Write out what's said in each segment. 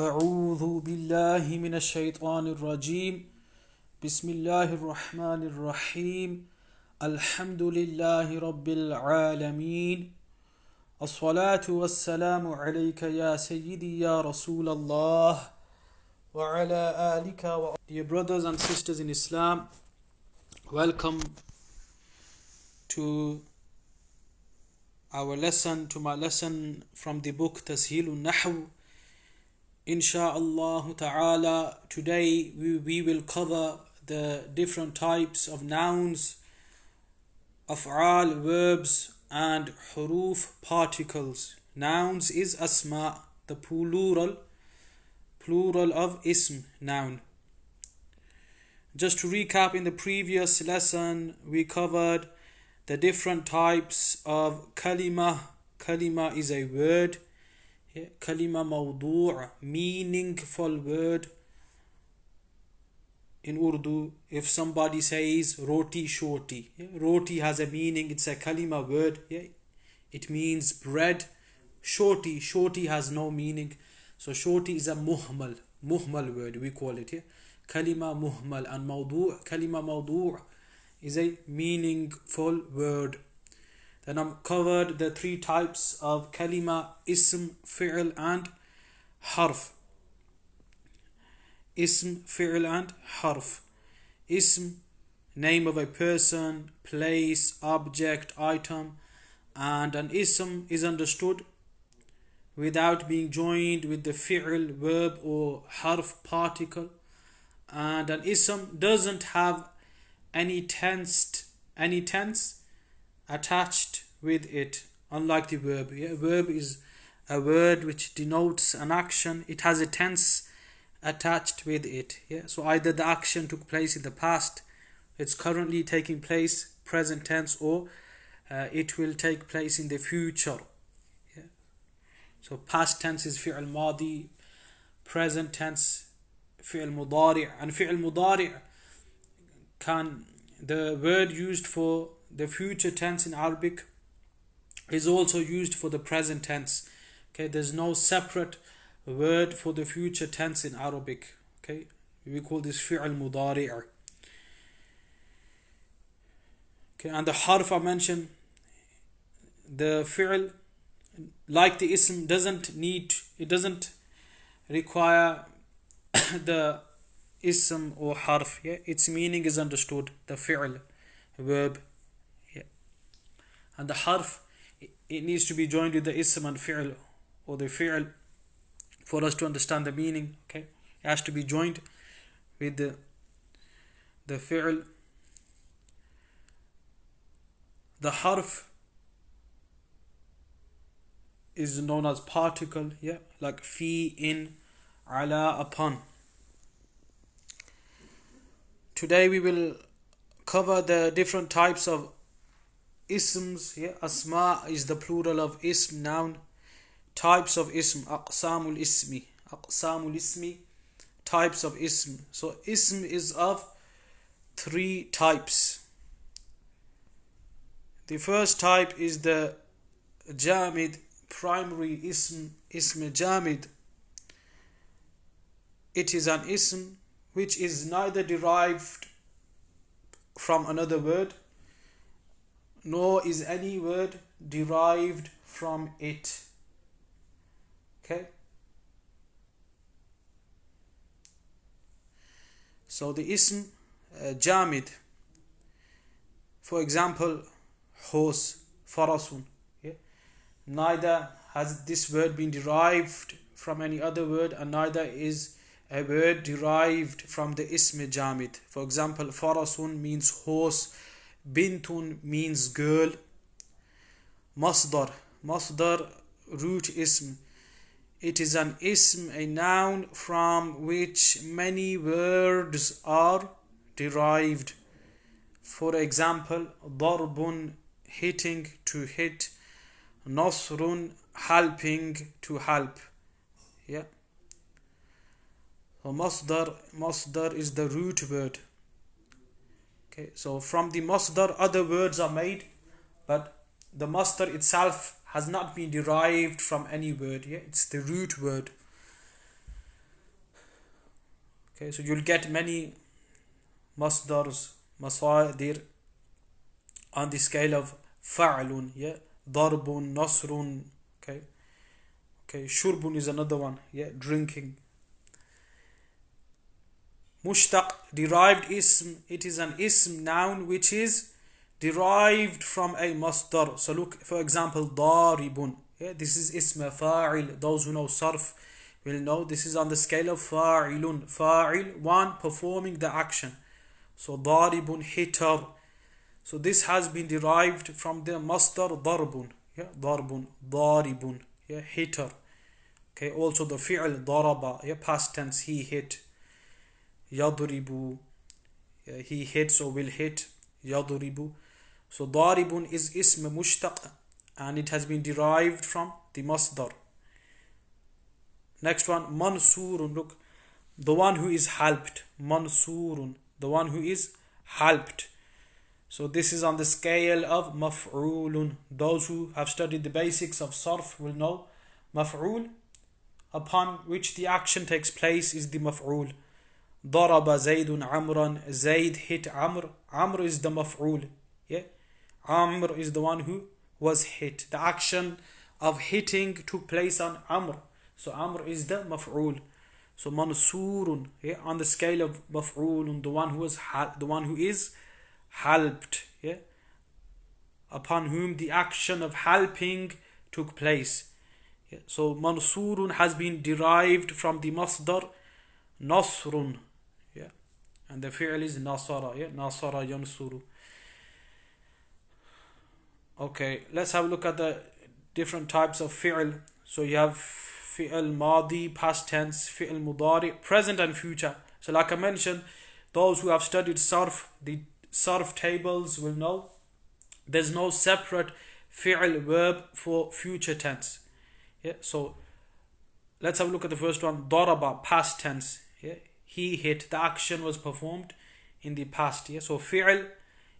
أعوذ بالله من الشيطان الرجيم بسم الله الرحمن الرحيم الحمد لله رب العالمين الصلاة والسلام عليك يا سيدي يا رسول الله وعلى آلك. Dear brothers and sisters in Islam, welcome to my lesson from the book Tasheel Nahw. Insha'Allah ta'ala, today we will cover the different types of nouns, af'al, verbs and huruf, particles. Nouns is asma, the plural of ism, noun. Just to recap, in the previous lesson we covered the different types of kalima. Kalima is a word. Kalima mawdu', meaningful word. In Urdu, if somebody says roti shoti, roti has a meaning, it's a kalima word. It means bread. Shoti has no meaning. So shoti is a muhmal word, we call it. Kalima muhmal, and mawdu', kalima mawdu' is a meaningful word. Then I've covered the three types of kalima: ism, fi'l and harf. Ism, fi'l and harf. Ism, name of a person, place, object, item. And an ism is understood without being joined with the fi'l, verb or harf, particle. And an ism doesn't have any tense attached with it, unlike the verb. Verb is a word which denotes an action. It has a tense attached with it. So either the action took place in the past, it's currently taking place, present tense, or it will take place in the future. So past tense is fi'l madi, present tense fi'l mudari', and fi'l mudari' the word used for the future tense in Arabic is also used for the present tense. There's no separate word for the future tense in Arabic. We call this fi'l mudari'. And the harf I mentioned, the fi'l, like the ism, doesn't require the ism or harf. Its meaning is understood, the fi'l, verb. And the harf, it needs to be joined with the ism and fi'l, or the fi'l, for us to understand the meaning. It has to be joined with the fi'l. The harf is known as particle, like fi, in, ala, upon. Today we will cover the different types of isms. Asma is the plural of ism, noun. Types of ism, aqsamul ismi, types of ism. So ism is of three types. The first type is the jamid, primary ism jamid. It is an ism which is neither derived from another word, nor is any word derived from it. So the ism jamid, for example, horse, farasun, neither has this word been derived from any other word, and neither is a word derived from the ism jamid. For example, farasun means horse, bintun means girl. Masdar, root ism. It is an ism, a noun from which many words are derived. For example, darbun, hitting, to hit. Nasrun, helping, to help. So masdar is the root word. So from the masdar other words are made, but the masdar itself has not been derived from any word. It's the root word. Okay, so you'll get many masdars, masadir on the scale of fa'lun, yeah, darbun, nasrun, okay, shurbun is another one, yeah, drinking. Mushtaq, derived ism, it is an ism noun which is derived from a masdar. So look, for example, daribun, yeah, this is ism fa'il. Those who know sarf will know this is on the scale of fa'ilun. Fa'il, one performing the action. So daribun, hitter. So this has been derived from the masdar darbun, yeah, darbun, daribun, yeah, hitter. Okay, also the fi'l daraba, yeah, past tense, he hit. Yadribu, yeah, he hits or will hit. Yadribu. So daribun is ism mushtaq and it has been derived from the masdar. Next one, mansurun. Look, the one who is helped. Mansurun, the one who is helped. So this is on the scale of maf'ulun. Those who have studied the basics of sarf will know maf'ul, upon which the action takes place, is the maf'ul. Daraba Zaydun Amran. Zayd hit Amr. Amr is the maf'ul. Yeah, Amr is the one who was hit. The action of hitting took place on Amr. So Amr is the maf'ul. So mansurun, yeah, on the scale of maf'ulun, the one who is helped, yeah, upon whom the action of helping took place. Yeah. So mansurun has been derived from the masdar nasrun, yeah, and the fi'l is nasara, yeah, nasara yansuru. Okay, let's have a look at the different types of fi'l. So you have fi'l madi, past tense, fi'l mudari, present and future. So like I mentioned, those who have studied sarf, the sarf tables will know there's no separate fi'l verb for future tense. Yeah, so let's have a look at the first one. Daraba, past tense. Yeah, he hit. The action was performed in the past. Yeah, so fi'l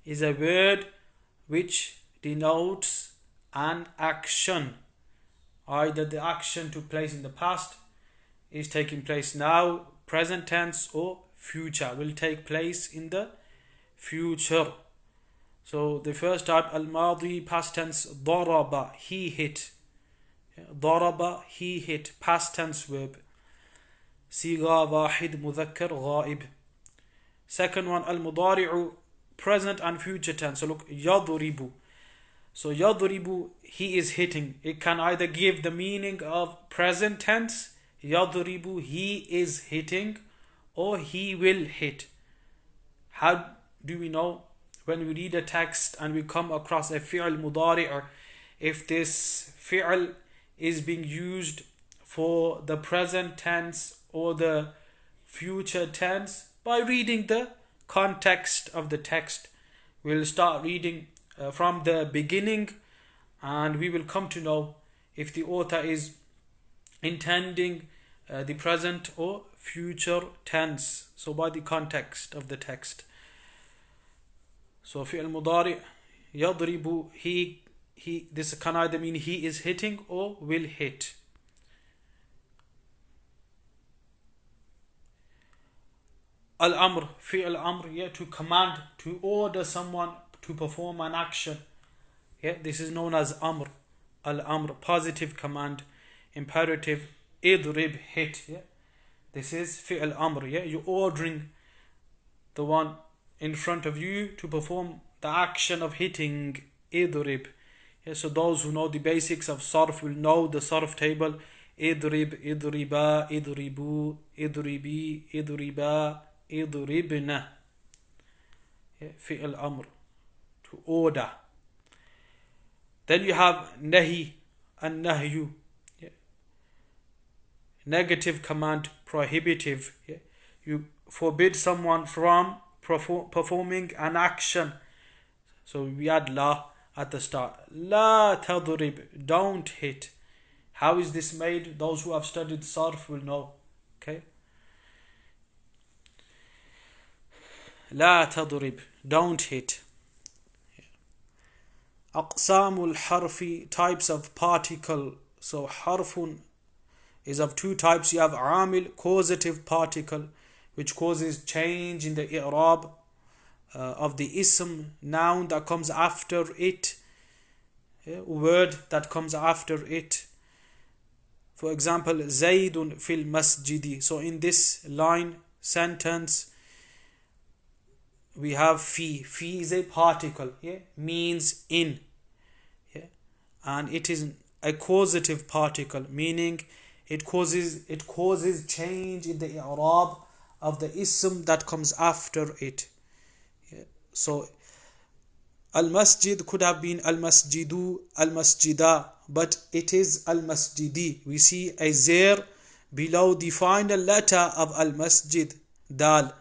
is a word which denotes an action. Either the action took place in the past, is taking place now, present tense, or future will take place in the future. So the first type, al-madi, past tense, daraba, he hit. Daraba, he hit, past tense verb. Siga wahid mudhakkar ghaib. Second one, al-mudari'u, present and future tense. So look, yadribu. So yadribu, he is hitting. It can either give the meaning of present tense, yadribu, he is hitting, or he will hit. How do we know? When we read a text and we come across a fi'l mudari', or if this fi'l is being used for the present tense or the future tense, by reading the context of the text. We'll start reading from the beginning and we will come to know if the author is intending the present or future tense. So by the context of the text. So fi'l mudari, yadribu, he, this can either mean he is hitting or will hit. Al-amr, fi'l amr, yeah, to command, to order someone to perform an action. Yeah, this is known as amr. Al-amr, positive command, imperative, idrib, hit. Yeah, this is fi'l amr. Yeah, you're ordering the one in front of you to perform the action of hitting, idrib. Yeah, so those who know the basics of sarf will know the sarf table. Idrib, idriba, idribu, idribi, idriba, idribna. Yeah, fi'l amr, to order. Then you have nahi and nahyu. Yeah. Negative command, prohibitive. Yeah. You forbid someone from performing an action. So we add la at the start. La tadrib, don't hit. How is this made? Those who have studied sarf will know. Okay. La tadrib, don't hit. Aqsamul harfi, types of particle. So harfun is of two types. You have amil, causative particle, which causes change in the i'rab of the ism, noun that comes after it, word that comes after it. For example, Zaydun fil masjidi. So in this line, sentence, we have fi. Fi is a particle, means in. And it is a causative particle, meaning it causes change in the i'rab of the ism that comes after it. So al-masjid could have been al-masjidu, al-masjida, but it is al-masjidi. We see a zer below the final letter of al-masjid, dal.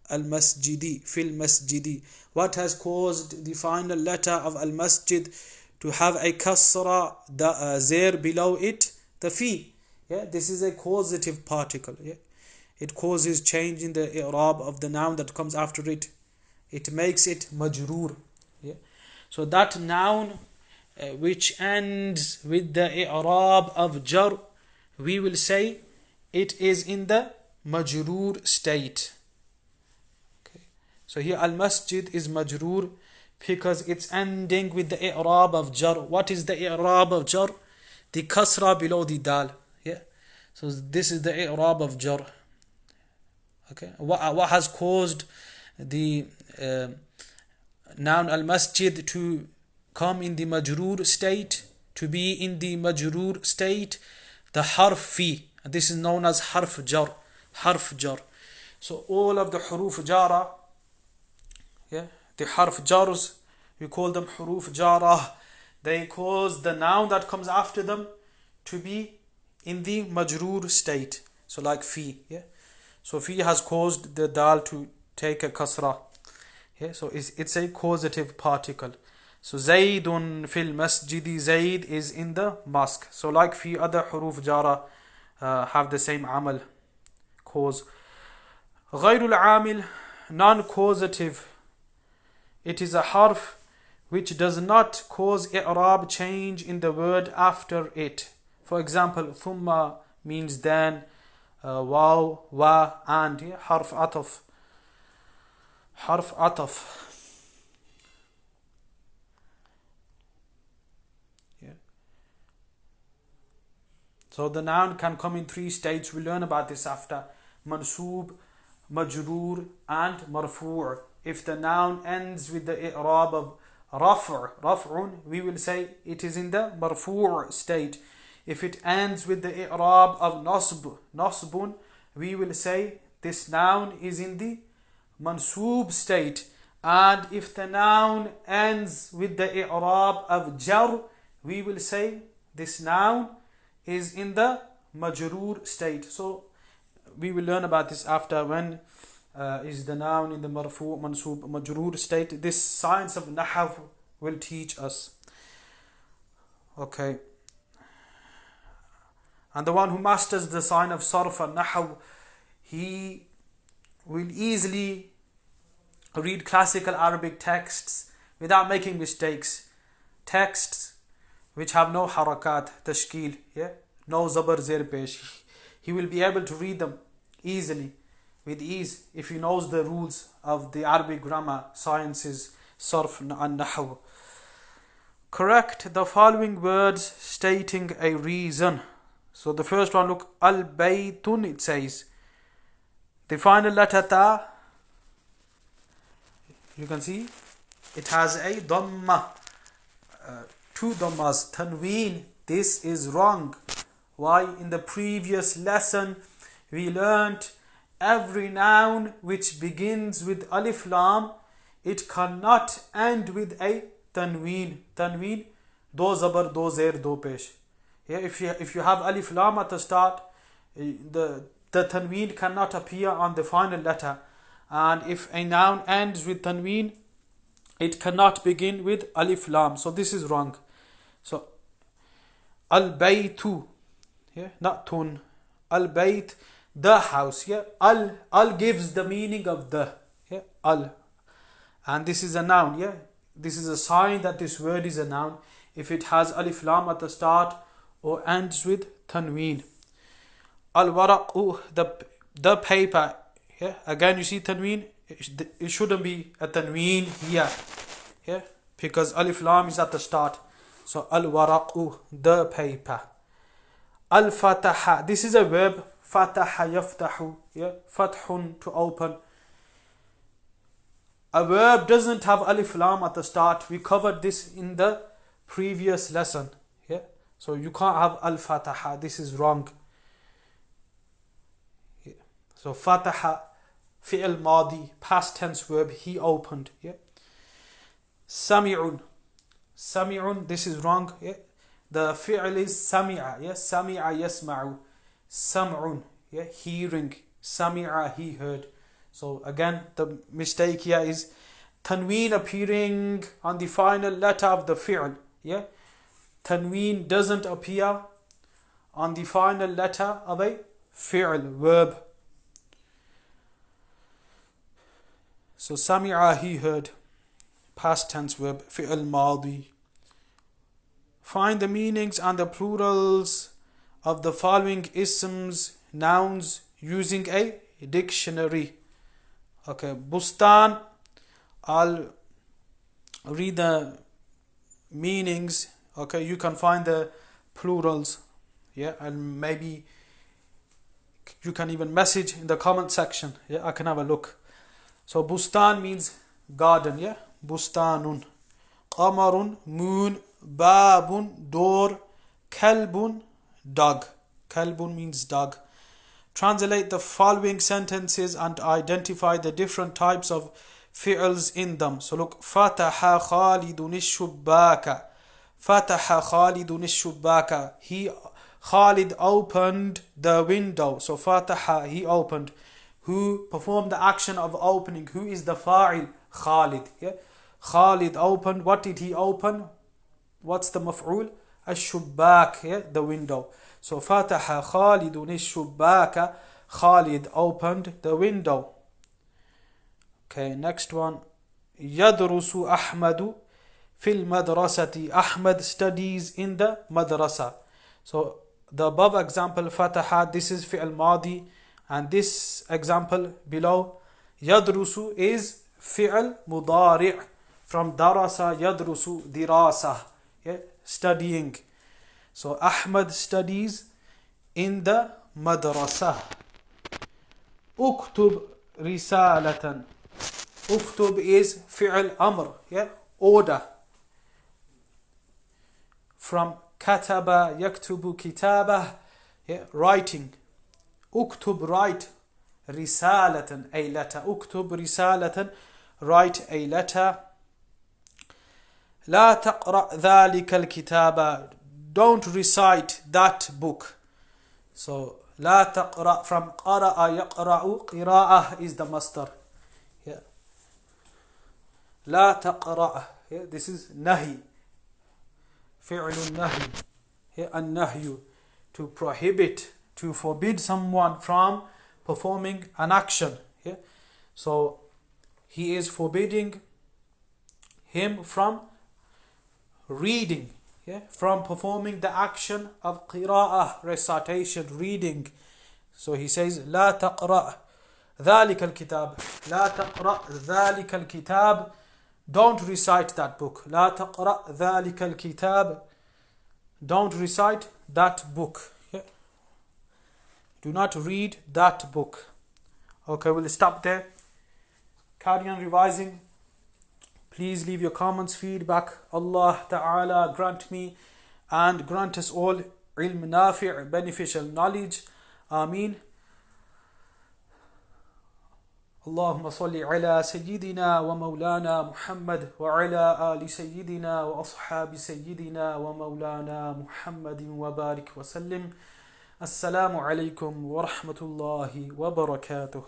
Al-masjidi, fil masjidi. What has caused the final letter of al-masjid to have a kasra, zer below it? The fi. This is a causative particle. It causes change in the i'rab of the noun that comes after it. It makes it majroor. So that noun which ends with the i'rab of jar, we will say it is in the majroor state. So here al-masjid is majroor because it's ending with the i'rab of jar. What is the i'rab of jar? The kasra below the dal. So this is the i'rab of jar. What has caused the noun al-masjid to come in the majroor state, to be in the majroor state? The harf fi. This is known as harf jar. Harf jar. So all of the huruf jara, the harf jars, we call them huruf jara. They cause the noun that comes after them to be in the majroor state. So like fi. So fi has caused the dal to take a kasra. So it's a causative particle. So Zaydun fil masjidi, Zayd is in the mosque. So like fi, other huruf jara have the same amal, cause. Ghayrul amil, non-causative. It is a harf which does not cause i'rab change in the word after it. For example, thumma means then, waw, wa, and harf ataf. Harf ataf. So the noun can come in three states. We'll learn about this after. Mansoob, majroor, and marfu'. If the noun ends with the i'rab of raf'un, we will say it is in the marfu' state. If it ends with the i'rab of nasbun, we will say this noun is in the mansoob state. And if the noun ends with the i'rab of jar, we will say this noun is in the majroor state. So we will learn about this after. When is the noun in the marfu', mansoob, majroor state? This science of Nahw will teach us. Okay. And the one who masters the sign of sarf and Nahw, he will easily read classical Arabic texts without making mistakes. Texts which have no harakat, tashkeel, no zabar zir pesh. He will be able to read them easily, with ease, if he knows the rules of the Arabic grammar, sciences, sarf and Nahw. Correct the following words stating a reason. So the first one, look, al-baytun, it says. The final letter ta, you can see, it has a dhamma, two dhammas, tanween. This is wrong. Why? In the previous lesson, we learnt every noun which begins with alif lam, it cannot end with a tanween. Tanween, do zabar, do zer, do pesh. If you have alif lam at the start, the tanween cannot appear on the final letter. And if a noun ends with tanween, it cannot begin with alif lam. So this is wrong. So al-baytu, not tun. Al-bayt, the house. Al gives the meaning of the. Al. And this is a noun. This is a sign that this word is a noun. If it has alif lam at the start or ends with tanween. Al-waraqu, the paper. Yeah, again you see tanween, it shouldn't be a tanween here. Yeah, because alif lam is at the start. So al-waraqu, the paper. Al-fataha, this is a verb. Fataha yaftahu, yeah, fathun, to open. A verb doesn't have alif lam at the start. We covered this in the previous lesson. Yeah, so you can't have al-fataha. This is wrong. Yeah. So fataha, fi'l madi, past tense verb, he opened. Yeah. Sami'un, sami'un, this is wrong. Yeah. The fi'l is sami'a. Yeah, sami'a yasma'u. Sam'un, yeah, hearing. Sami'a, he heard. So again, the mistake here is tanween appearing on the final letter of the fi'l. Yeah, tanween doesn't appear on the final letter of a fi'l, verb. So sami'a, he heard, past tense verb, fi'l madi. Find the meanings and the plurals of the following isms, nouns, using a dictionary. Okay, bustan, I'll read the meanings. Okay, you can find the plurals. Yeah, and maybe you can even message in the comment section. Yeah, I can have a look. So bustan means garden. Yeah, bustanun. Qamarun, moon. Babun, door. Kalbun, dog. Kalbun means dog. Translate the following sentences and identify the different types of fi'ls in them. So look, Fataha Khalidun ish-shubbaka. Fataha Khalidun ish-shubbaka. Khalid opened the window. So Fataha, he opened. Who performed the action of opening? Who is the fa'il? Khalid. Yeah? Khalid opened. What did he open? What's the maf'ul? Ash-shubbak, yeah? The window. So Fataha Khalidun ish-shubbaka. Khalid opened the window. Okay, next one. Yadrusu Ahmadu fil madrasati. Ahmad studies in the madrasa. So the above example, Fataha, this is fi'l madi, and this example below, Yadrusu, is fi'l mudari' from darasa yadrusu dirasa, yeah, studying. So Ahmad studies in the madrasa. Uktub risalatan. Uktub is fi'l amr, yeah, order. From kataba yaktubu kitabah, yeah, writing. Uktub, write. Risalatan, a letter. Uktub risalatan, write a letter. La taqra' dhalika al-kitaba. Don't recite that book. So la taqra' from qara'a yaqra'u. Qira'ah is the master. Yeah. La taqra'. Yeah, this is nahi. Fi'lun nahi. Yeah, an-nahyu, to prohibit, to forbid someone from performing an action. Yeah? So he is forbidding him from reading, yeah? From performing the action of qira'ah, recitation, reading. So he says, لا تقرأ ذلك الكتاب. لا تقرأ ذلك الكتاب. Don't recite that book. لا تقرأ ذلك الكتاب. Don't recite that book. Yeah? Do not read that book. Okay, we'll stop there. Carry on revising. Please leave your comments, feedback. Allah Ta'ala grant me and grant us all ilm nafi', beneficial knowledge. Ameen. اللهم صل على سيدنا ومولانا محمد وعلى آل سيدنا وأصحاب سيدنا ومولانا محمد وبارك وسلم. السلام عليكم ورحمة الله وبركاته.